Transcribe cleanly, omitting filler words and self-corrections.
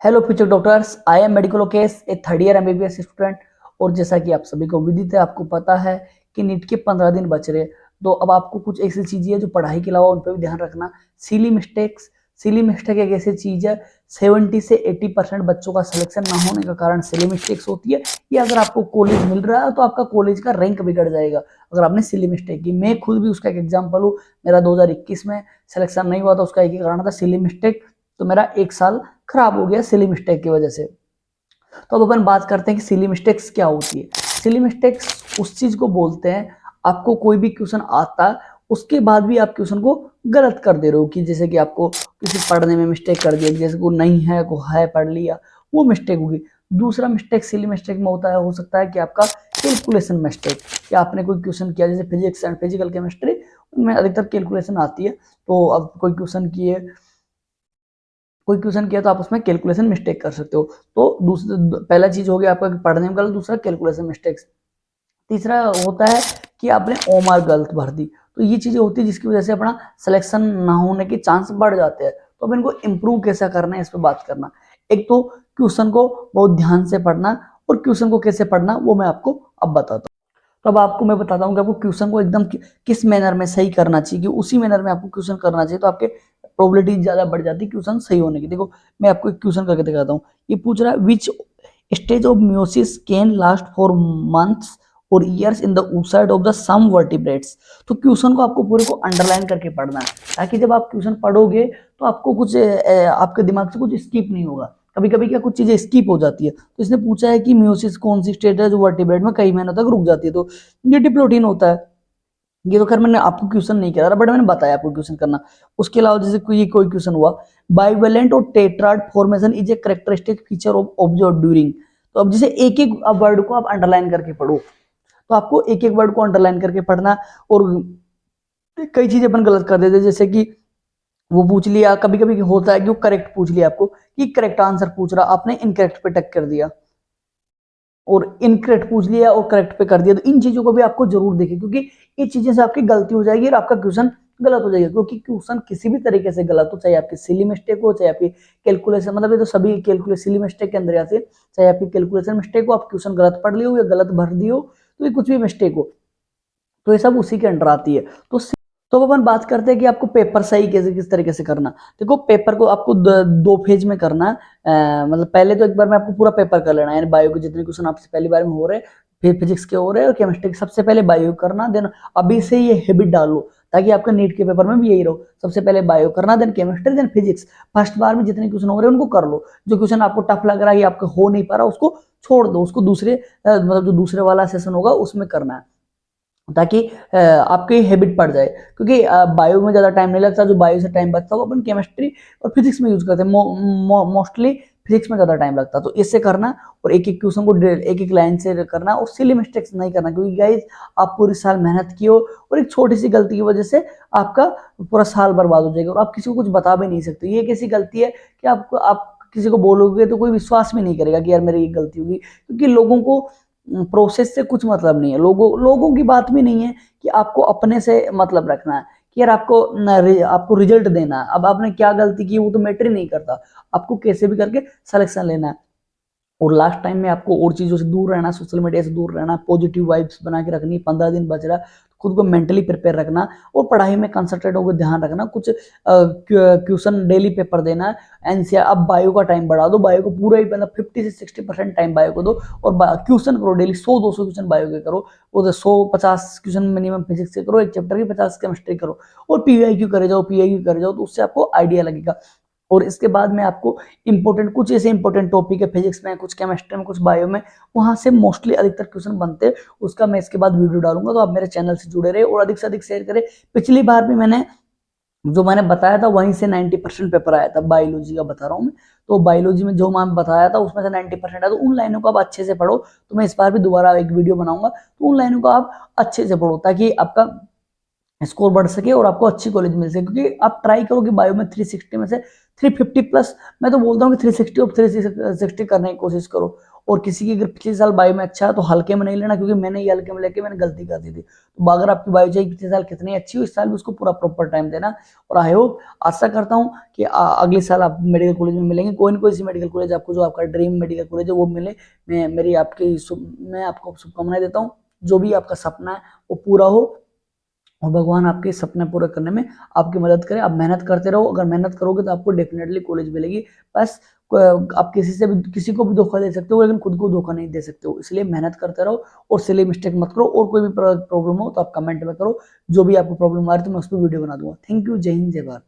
Hello future doctors, I am medical ओकेस A third year MBBS student. और जैसा कि आप सभी को विदित है, आपको पता है कि नीट के 15 दिन बच रहे। तो अब आपको कुछ ऐसी चीजें हैं जो पढ़ाई के अलावा उन पर भी ध्यान रखना। सिली मिस्टेक एक ऐसी चीज है, 70 से 80% बच्चों का सिलेक्शन ना होने का कारण सिली मिस्टेक्स होती है। या अगर आपको कॉलेज मिल रहा है तो आपका कॉलेज का रैंक बिगड़ जाएगा अगर आपने सिली मिस्टेक की। मैं खुद भी उसका एक एग्जाम्पल हूँ। मेरा 2021 में सिलेक्शन नहीं हुआ था, उसका एक ही कारण था, सिली मिस्टेक। तो मेरा एक साल खराब हो गया सिली मिस्टेक की वजह से। तो अब अपन बात करते हैं कि सिली मिस्टेक्स क्या होती है। सिली मिस्टेक्स उस चीज को बोलते हैं, आपको कोई भी क्वेश्चन आता है उसके बाद भी आप क्वेश्चन को गलत कर दे रहे हो। कि जैसे कि आपको किसी पढ़ने में मिस्टेक कर दिया, जैसे को नहीं है को है पढ़ लिया, वो मिस्टेक होगी। दूसरा मिस्टेक सिली मिस्टेक में होता है, हो सकता है कि आपका कैलकुलेशन मिस्टेक, कि आपने कोई क्वेश्चन किया, जैसे फिजिक्स एंड फिजिकल केमिस्ट्री उनमें अधिकतर कैलकुलेशन आती है। तो अब कोई क्वेश्चन किया तो आप उसमें कैलकुलेशन मिस्टेक कर सकते हो। तो दूसरा, पहला चीज हो गया आपका पढ़ने में गलत, दूसरा कैलकुलेशन मिस्टेक्स। तीसरा होता है कि आपने ओमार गलत भर दी। तो ये चीजें होती है जिसकी वजह से अपना सिलेक्शन ना होने के चांस बढ़ जाते हैं। तो अब इनको इम्प्रूव कैसे करना है, इस पर बात करना। एक तो क्वेश्चन को बहुत ध्यान से पढ़ना, और क्वेश्चन को कैसे पढ़ना वो मैं आपको अब बताता हूँ। तो अब आपको मैं बताता हूँ कि आपको क्वेश्चन को एकदम किस मैनर में सही करना चाहिए, कि उसी मैनर में आपको क्वेश्चन करना चाहिए, तो आपके प्रोबेबिलिटी ज्यादा बढ़ जाती है क्वेश्चन सही होने की। देखो मैं आपको एक क्वेश्चन करके दिखाता हूँ। ये पूछ रहा है, which stage of meiosis can last for months और years in the oocyte of the some vertebrates. तो क्वेश्चन को आपको पूरे को अंडरलाइन करके पढ़ना है, ताकि जब आप क्वेश्चन पढ़ोगे तो आपको कुछ आपके दिमाग से कुछ स्किप नहीं होगा। कभी कभी क्या कुछ चीजें स्किप हो जाती है। तो इसने पूछा है कि म्योसिस कौन सी स्टेज है जो वर्टिब्रेट में कई महीनों तक रुक जाती है। तो ये डिप्लोटीन होता है। ये तो खैर मैंने आपको क्वेश्चन नहीं करा, बट मैंने बताया आपको क्वेश्चन करना। उसके अलावा जैसे कोई क्वेश्चन हुआ, बाइवेलेंट और tetrad formation is a characteristic feature of observe during. तो अब जैसे एक एक वर्ड को आप अंडरलाइन करके पढ़ो, तो आपको एक एक वर्ड को अंडरलाइन करके पढ़ना। और कई चीजें अपन गलत कर देते, जैसे कि वो पूछ लिया, कभी कभी होता है कि वो करेक्ट पूछ लिया आपको, कि करेक्ट आंसर पूछ रहा, आपने इनकरेक्ट पे टक कर दिया, और इनकरेक्ट पूछ लिया और करेक्ट पे कर दिया। तो इन चीजों को भी आपको जरूर देखें, क्योंकि ये चीजें से आपकी गलती हो जाएगी और आपका क्वेश्चन गलत हो जाएगा। क्योंकि क्वेश्चन किसी भी तरीके से गलत हो, चाहे आपकी सिली मिस्टेक हो, चाहे आपकी कैलकुलेशन, मतलब ये तो सभी कैलकुलेशन सिली मिस्टेक के अंदर आती है। चाहे आपकी कैलकुलेशन मिस्टेक हो, आप क्वेश्चन गलत पढ़ लियो या गलत भर दियो, तो ये कुछ भी मिस्टेक हो, तो ये सब उसी के अंडर आती है। तो अब अपन बात करते हैं कि आपको पेपर सही कैसे किस तरीके से करना। देखो पेपर को आपको दो फेज में करना है। मतलब पहले तो एक बार में आपको पूरा पेपर कर लेना है, यानी बायो के जितने क्वेश्चन आपसे पहली बार में हो रहे हैं, फिर फिजिक्स के हो रहे हैं और केमिस्ट्री के, सबसे पहले बायो करना। देन अभी से ये हैबिट डाल लो, ताकि आपका नीट के पेपर में भी यही रहो, सबसे पहले बायो करना, then chemistry, then physics. First बार में जितने क्वेश्चन हो रहे हैं उनको कर लो। जो क्वेश्चन आपको टफ लग रहा है या आपको हो नहीं पा रहा, उसको छोड़ दो, उसको दूसरे मतलब जो दूसरे वाला सेशन होगा उसमें करना है, ताकि आपकी हैबिट पड़ जाए। क्योंकि बायो में ज़्यादा टाइम नहीं लगता, जो बायो से टाइम बचता है वो अपन केमिस्ट्री और फिजिक्स में यूज करते हैं। मोस्टली फिजिक्स में ज़्यादा टाइम लगता है। तो इससे करना, और एक एक क्वेश्चन को एक एक लाइन से करना, और सिली मिस्टेक्स नहीं करना। क्योंकि गाइज आप पूरी साल मेहनत की हो और एक छोटी सी गलती की वजह से आपका पूरा साल बर्बाद हो जाएगा, और आप किसी को कुछ बता भी नहीं सकते। ये कैसी गलती है कि आप किसी को बोलोगे तो कोई विश्वास भी नहीं करेगा कि यार मेरी ये गलती होगी। क्योंकि लोगों को प्रोसेस से कुछ मतलब नहीं है, लोगों की बात भी नहीं है, कि आपको अपने से मतलब रखना है, कि यार आपको रिजल्ट देना है। अब आपने क्या गलती की वो तो मैटर ही नहीं करता, आपको कैसे भी करके सिलेक्शन लेना है। और लास्ट टाइम में आपको और चीजों से दूर रहना, सोशल मीडिया से दूर रहना, पॉजिटिव वाइब्स बना के रखनी। 15 दिन बच रहा, खुद को मेंटली प्रिपेयर रखना, और पढ़ाई में कंसंट्रेट होकर ध्यान रखना। कुछ क्वेश्चन डेली पेपर देना है। एनसीआर अब बायो का टाइम बढ़ा दो, बायो को पूरा ही मतलब 50 से 60% टाइम बायो को दो, और क्वेश्चन करो डेली 100-200 क्वेश्चन बायो के करो, और 100-50 क्वेश्चन मिनिमम फिजिक्स से करो, एक चैप्टर की 50 केमिस्ट्री करो, और पीवाईक्यू करे जाओ, तो उससे आपको आइडिया लगेगा। और इसके बाद में आपको इंपॉर्टेंट कुछ ऐसे इंपॉर्टेंट टॉपिक है फिजिक्स में, कुछ केमिस्ट्री में, कुछ बायो में, वहां से मोस्टली अधिकतर क्वेश्चन बनते हैं। उसका मैं इसके बाद वीडियो डालूंगा, तो आप मेरे चैनल से जुड़े रहे और अधिक से अधिक शेयर करें। पिछली बार भी मैंने बताया था वहीं से 90% पेपर आया था, बायोलॉजी का बता रहा हूँ मैं। तो बायोलॉजी में जो मैम बताया था उसमें से 90% आया, तो उन लाइनों को आप अच्छे से पढ़ो। तो मैं इस बार भी दोबारा एक वीडियो बनाऊंगा, तो उन लाइनों को आप अच्छे से पढ़ो, ताकि आपका स्कोर बढ़ सके और आपको अच्छी कॉलेज मिल सके। क्योंकि आप ट्राई करो कि बायो में 360 में से 350 प्लस, मैं तो बोलता हूँ कि 360 और 360 करने की कोशिश करो। और किसी की अगर पिछले साल बायो में अच्छा है तो हल्के में नहीं लेना, क्योंकि मैंने ये हल्के में लेके मैंने गलती कर दी थी। तो अगर आपकी बायो चाहिए पिछले साल कितनी अच्छी हो, इस साल भी उसको पूरा प्रॉपर टाइम देना। और आई होप, आशा करता हूँ कि अगले साल आप मेडिकल कॉलेज में मिलेंगे, कोई ना कोई सी मेडिकल कॉलेज आपको जो आपका ड्रीम मेडिकल कॉलेज है वो मिले। मैं आपको शुभकामनाएं देता हूँ, जो भी आपका सपना है वो पूरा हो, और भगवान आपके सपने पूरे करने में आपकी मदद करे। आप मेहनत करते रहो, अगर मेहनत करोगे तो आपको डेफिनेटली कॉलेज मिलेगी। बस आप किसी को भी धोखा दे सकते हो, लेकिन खुद को धोखा नहीं दे सकते हो, इसलिए मेहनत करते रहो और सिली मिस्टेक मत करो। और कोई भी प्रॉब्लम हो तो आप कमेंट में करो, जो भी आपको प्रॉब्लम आ रही है तो मैं उस पर वीडियो बना दूंगा। थैंक यू, जय हिंद, जय भारत।